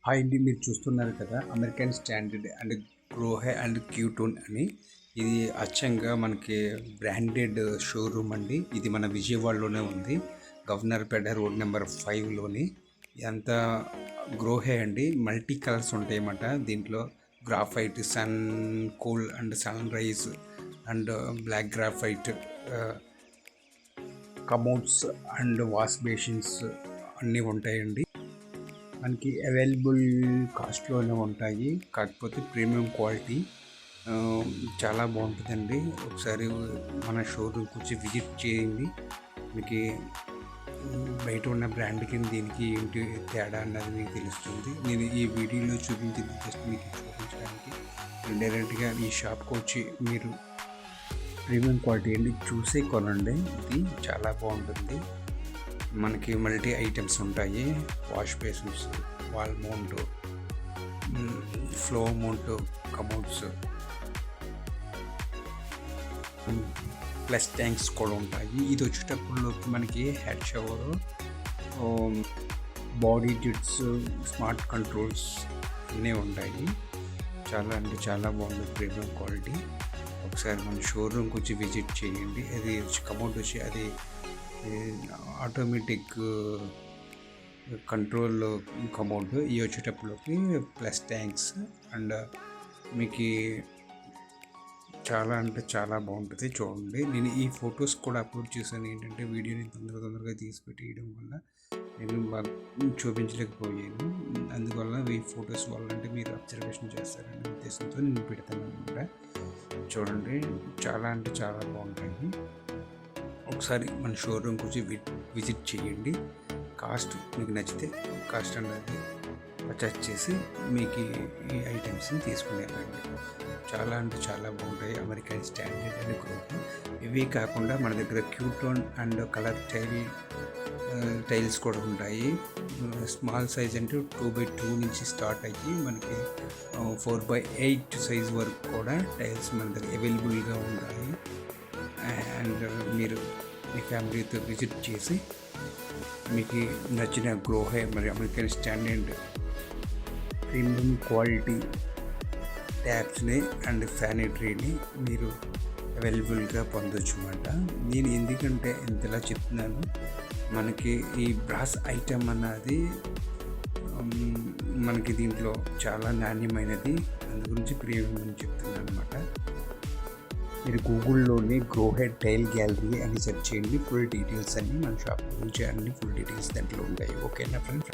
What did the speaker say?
Hi అండి, మీరు చూస్తున్నారు కదా American Standard and Grohe and క్యూటోన్ అని. ఇది అచ్చంగా మనకి బ్రాండెడ్ షోరూమ్ అండి. ఇది మన విజయవాడలోనే ఉంది, గవర్నర్ పేట రోడ్ నెంబర్ 5లోని. ఇదంతా గ్రోహే అండి. మల్టీ కలర్స్ ఉంటాయన్నమాట దీంట్లో. Graphite, sun cool and sunrise and black graphite, commodes and wash basins అన్నీ ఉంటాయండి. మనకి అవైలబుల్ కాస్ట్లోనే ఉంటాయి, కాకపోతే ప్రీమియం క్వాలిటీ చాలా బాగుంటుందండి. ఒకసారి మన షోరూమ్కి వచ్చి విజిట్ చేయండి. మీకు బయట ఉన్న బ్రాండ్కి దీనికి ఏంటి తేడా అన్నది మీకు తెలుస్తుంది. నేను ఈ వీడియోలో చూపించింది జస్ట్ మీకు చూపించడానికి. డైరెక్ట్గా ఈ షాప్కి వచ్చి మీరు ప్రీమియం క్వాలిటీ అండి చూసే కొనండి. ఇది చాలా బాగుంటుంది. మనకి మల్టీ ఐటమ్స్ ఉంటాయి. Wash basins, wall mount, floor mount, commodes, plus tanks కూడా ఉంటాయి. ఇది వచ్చేటప్పుడులోకి మనకి head shower, body jets, smart controls అన్నీ ఉంటాయి. చాలా అంటే చాలా బాగుంది ప్రీమియం క్వాలిటీ. ఒకసారి మన షోరూమ్కి వచ్చి విజిట్ చేయండి. అది కమోడ్ వచ్చి అది ఆటోమేటిక్ కంట్రోల్ కమోడ్. ఇవి వచ్చేటప్పటికి ప్లస్ ట్యాంక్స్ అండ్ మీకు చాలా అంటే చాలా బాగుంటుంది. చూడండి, నేను ఈ ఫొటోస్ కూడా అప్లోడ్ చేశాను. ఏంటంటే వీడియోని తొందరగా తీసి పెట్టేయడం వల్ల నేను చూపించలేకపోయాను. అందువల్ల ఈ ఫొటోస్ వల్ల అంటే మీరు అబ్జర్వేషన్ చేస్తారనే ఉద్దేశంతో నేను పెడతాను అనమాట. చూడండి, చాలా అంటే చాలా బాగుంటాయి. ఒకసారి మన షోరూమ్కి వచ్చి విజిట్ చేయండి. కాస్ట్ మీకు నచ్చితే కాస్ట్ అనేది పర్చేస్ చేసి మీకు ఈ ఐటమ్స్ని తీసుకునేవండి. చాలా అంటే చాలా బాగుంటాయి అమెరికన్ స్టాండర్డ్ అండ్ గ్రోహే. ఇవి కాకుండా మన దగ్గర క్యూటోన్ అండ్ కలర్ టైల్స్ కూడా ఉంటాయి. స్మాల్ సైజ్ అంటే 2x2 నుంచి స్టార్ట్ అయ్యి మనకి 4x8 సైజ్ వరకు కూడా టైల్స్ మన దగ్గర అవైలబుల్గా ఉంటాయి. అండ్ మీరు మీ ఫ్యామిలీతో విజిట్ చేసి మీకు నచ్చిన గ్రోహే మరి అమెరికన్ స్టాండర్డ్ ప్రీమియం క్వాలిటీ ట్యాప్స్ని అండ్ శానిటరీని మీరు అవైలబుల్గా పొందొచ్చు అన్నమాట. నేను ఎందుకంటే ఇంతలా చెప్తున్నాను, మనకి ఈ బ్రాస్ ఐటమ్ అన్నది మనకి దీంట్లో చాలా నాణ్యమైనది. అందు గురించి ప్రీమియం అని చెప్తున్నాను అనమాట. మీరు గూగుల్లోని గ్రోహే టైల్ గ్యాలరీ అని సెర్చ్ చేయండి. ఫుల్ డీటెయిల్స్ అన్నీ మన షాప్ గురించి అన్ని ఫుల్ డీటెయిల్స్ దాంట్లో ఉంటాయి. ఓకేనా ఫ్రెండ్స్?